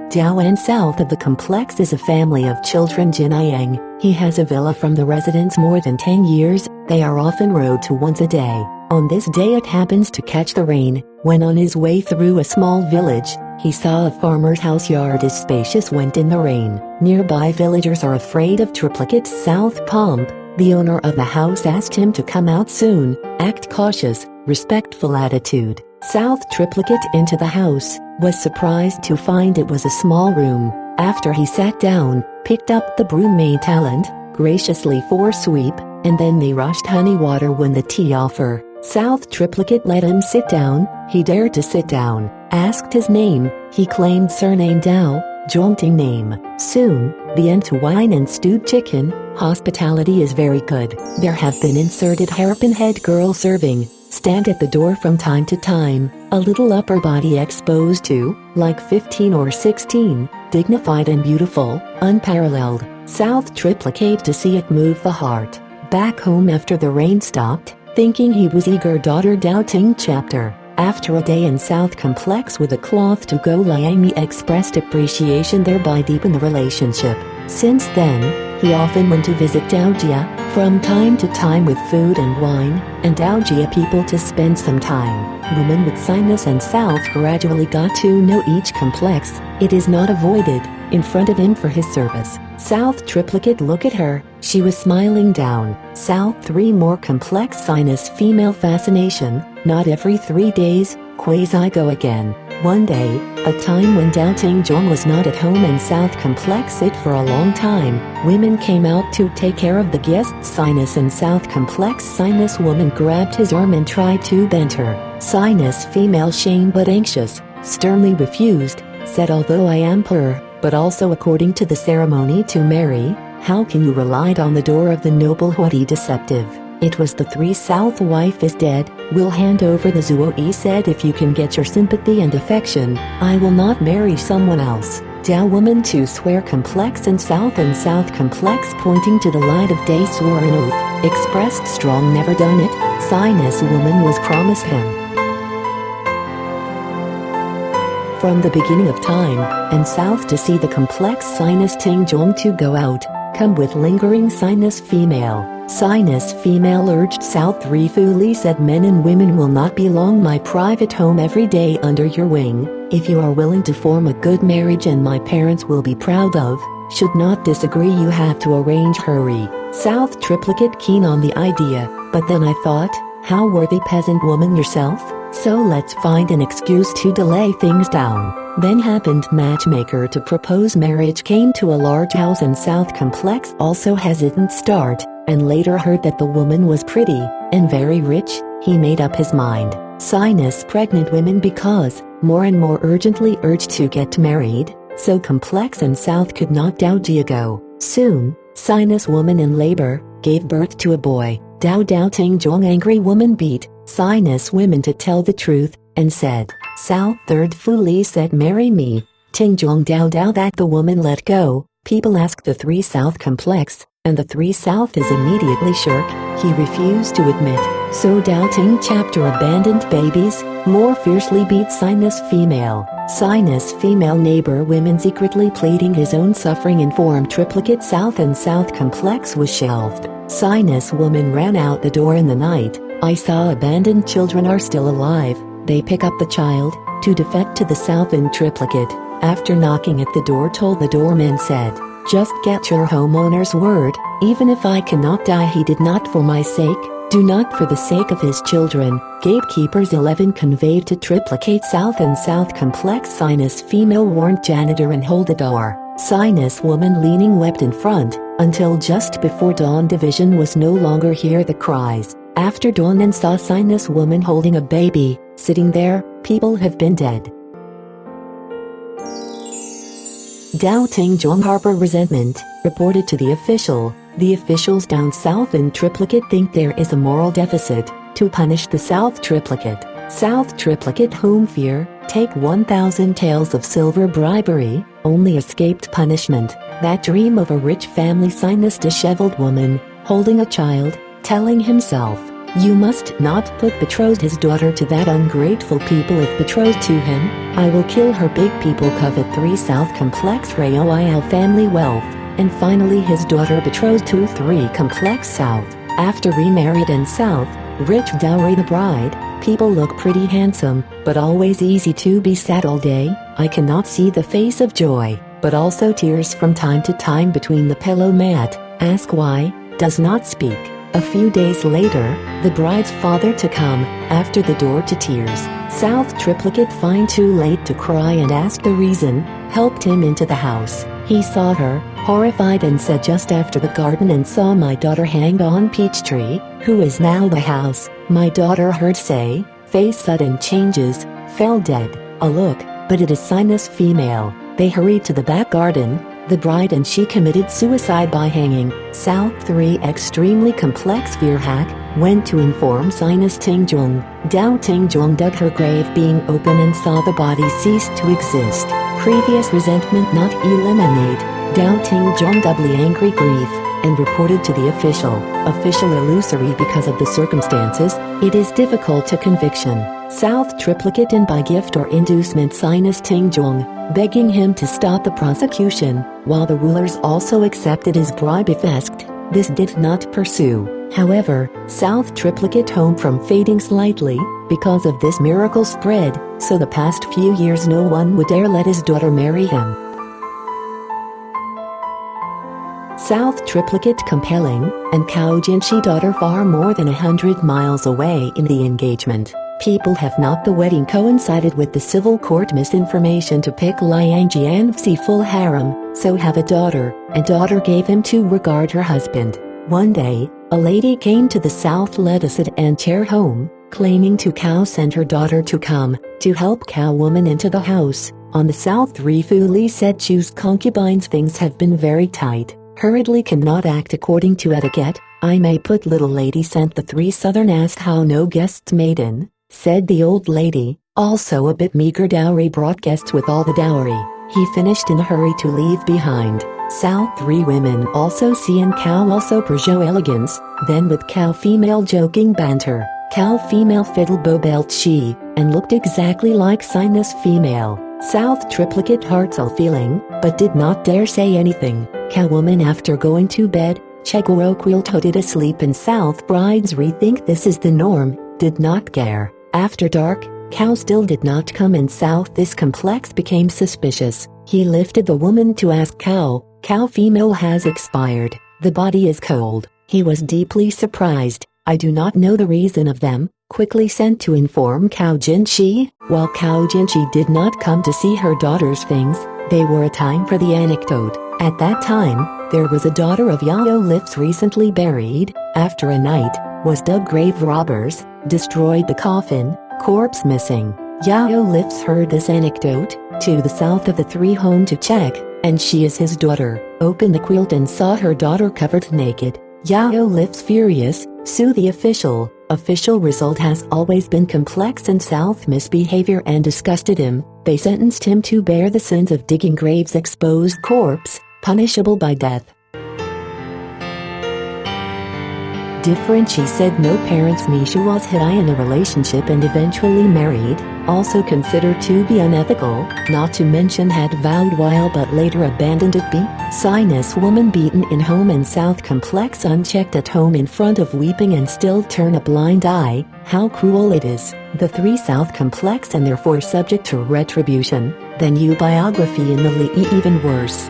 Dou and south of the complex is a family of children Jinyang. He has a villa from the residence more than 10 years. They are often rowed to once a day. On this day it happens to catch the rain. When on his way through a small village, he saw a farmer's house yard is spacious went in the rain. Nearby villagers are afraid of triplicate south pomp. The owner of the house asked him to come out soon, act cautious, respectful attitude. South triplicate into the house, was surprised to find it was a small room. After he sat down, picked up the broom made talent, graciously for sweep, and then they rushed honey water when the tea offer. South triplicate let him sit down. He dared to sit down, asked his name. He claimed surname Dou, Zhang Ting name. Soon, the end to wine and stewed chicken. Hospitality is very good. There have been inserted hairpin head girl serving. Stand at the door from time to time, a little upper body exposed to, like 15 or 16, dignified and beautiful, unparalleled. South triplicate to see it move the heart. Back home after the rain stopped, thinking he was eager. Daughter Dou Ting chapter. After a day in South Complex with a cloth to go, Liangmi expressed appreciation, thereby deepen the relationship. Since then, he often went to visit Doujia, from time to time with food and wine, and Doujia people to spend some time. Women with sinus and south gradually got to know each complex. It is not avoided, in front of him for his service. South triplicate look at her, she was smiling down. South 3 more complex sinus female fascination, not every 3 days, quasi go again. One day, a time when Dou Ting was not at home and South Complex it for a long time, women came out to take care of the guests. Sinus and South Complex sinus woman grabbed his arm and tried to bend her. Sinus female shame but anxious, sternly refused, said although I am poor, but also according to the ceremony to marry, how can you relied on the door of the noble haughty deceptive? It was the 3 South wife is dead, will hand over the Zuo. He said if you can get your sympathy and affection, I will not marry someone else. Dou woman to swear complex and South complex pointing to the light of day swore an oath, expressed strong never done it, sinus woman was promised him. From the beginning of time, and South to see the complex sinus Ting to go out, come with lingering sinus female. Sinus female urged South 3 fully said men and women will not be long my private home every day under your wing, if you are willing to form a good marriage and my parents will be proud of, should not disagree you have to arrange hurry. South triplicate keen on the idea, but then I thought, how worthy peasant woman yourself, so let's find an excuse to delay things down. Then happened matchmaker to propose marriage came to a large house in South Complex also hesitant start, and later heard that the woman was pretty, and very rich, he made up his mind. Sinus pregnant women because, more and more urgently urged to get married, so Complex and South could not Doujia go. Soon, sinus woman in labor, gave birth to a boy. Dou Ting angry woman beat, sinus women to tell the truth, and said, South 3rd fully said marry me. Ting Dou that the woman let go, people asked the 3 South Complex, and the 3 South is immediately shirk, he refused to admit, so Dou Ting chapter abandoned babies, more fiercely beat sinus female. Sinus female neighbor women secretly pleading his own suffering informed triplicate South and South Complex was shelved. Sinus woman ran out the door in the night, I saw abandoned children are still alive, they pick up the child, to defect to the South in triplicate, after knocking at the door told the doorman said, just get your homeowner's word, even if I cannot die he did not for my sake, do not for the sake of his children. Gatekeepers 11 conveyed to triplicate South and South Complex sinus female warned janitor and hold the door. Sinus woman leaning wept in front, until just before dawn division was no longer hear the cries. After dawn and saw sinus woman holding a baby, sitting there, people have been dead. Dou Ting harbor resentment, reported to the official. The officials down south in triplicate think there is a moral deficit, to punish the South triplicate. South triplicate whom fear, take 1,000 taels of silver bribery, only escaped punishment. That dream of a rich family sinus disheveled woman, holding a child, telling himself, You must not put betrothed his daughter to that ungrateful people if betrothed to him. I will kill her. Big people covet 3 South complex royal family wealth. And finally his daughter betrothed to 3 complex South. After remarried in South, rich dowry the bride. People look pretty handsome, but always easy to be sad all day. I cannot see the face of joy, but also tears from time to time between the pillow mat. Ask why, does not speak. A few days later, the bride's father to come, after the door to tears. South triplicate find too late to cry and ask the reason, helped him into the house. He saw her, horrified, and said, just after the garden and saw my daughter hang on peach tree, who is now the house. My daughter heard say, face sudden changes, fell dead. A look, but it is sinus female. They hurried to the back garden. The bride and she committed suicide by hanging. South 3 extremely complex fear hack, went to inform sinus Ting. Dou Ting dug her grave being open and saw the body cease to exist. Previous resentment not eliminate. Dou Ting doubly angry grief, and reported to the official illusory because of the circumstances. It is difficult to conviction. South triplicate in by gift or inducement sinus Ting begging him to stop the prosecution, while the rulers also accepted his bribe if asked. This did not pursue. However, South triplicate home from fading slightly, because of this miracle spread, so the past few years no one would dare let his daughter marry him. South triplicate compelling, and Cao Jinshi daughter far more than 100 miles away in the engagement. People have not the wedding coincided with the civil court misinformation to pick Liangmi and see full harem, so have a daughter, and daughter gave him to regard her husband. One day, a lady came to the South led a sedan chair home, claiming to Cao sent her daughter to come, to help Cao woman into the house. On the South 3 fully said choose concubines things have been very tight. Hurriedly cannot act according to etiquette. I may put little lady sent the 3 southern asked how no guests made in. Said the old lady, also a bit meager dowry brought guests with all the dowry. He finished in a hurry to leave behind. South 3 women also see in Cao also Peugeot elegance, then with Cao female joking banter. Cao female fiddle bow belt she, and looked exactly like sinus female. South triplicate hearts all feeling, but did not dare say anything. Cao woman after going to bed, Chegoro quilted asleep and South brides rethink this is the norm, did not care. After dark, Cao still did not come in South this complex became suspicious. He lifted the woman to ask Cao, Cao female has expired, the body is cold. He was deeply surprised. I do not know the reason of them, quickly sent to inform Cao Jinshi. While Cao Jinshi did not come to see her daughter's things, they were a time for the anecdote. At that time, there was a daughter of Yao Lips recently buried, after a night, was dug grave robbers, destroyed the coffin, corpse missing. Yao Lips heard this anecdote, to the south of the 3 home to check, and she is his daughter, opened the quilt and saw her daughter covered naked. Yao Lips furious, sue the official. Official result has always been complex and South misbehavior and disgusted him. They sentenced him to bear the sins of digging graves exposed corpse, punishable by death. Different she said no parents Misha was high in a relationship and eventually married, also considered to be unethical, not to mention had vowed while but later abandoned it. B. Sinus woman beaten in home and South complex unchecked at home in front of weeping and still turn a blind eye, how cruel it is. The 3 South complex and therefore subject to retribution. Then you biography in the Li even worse.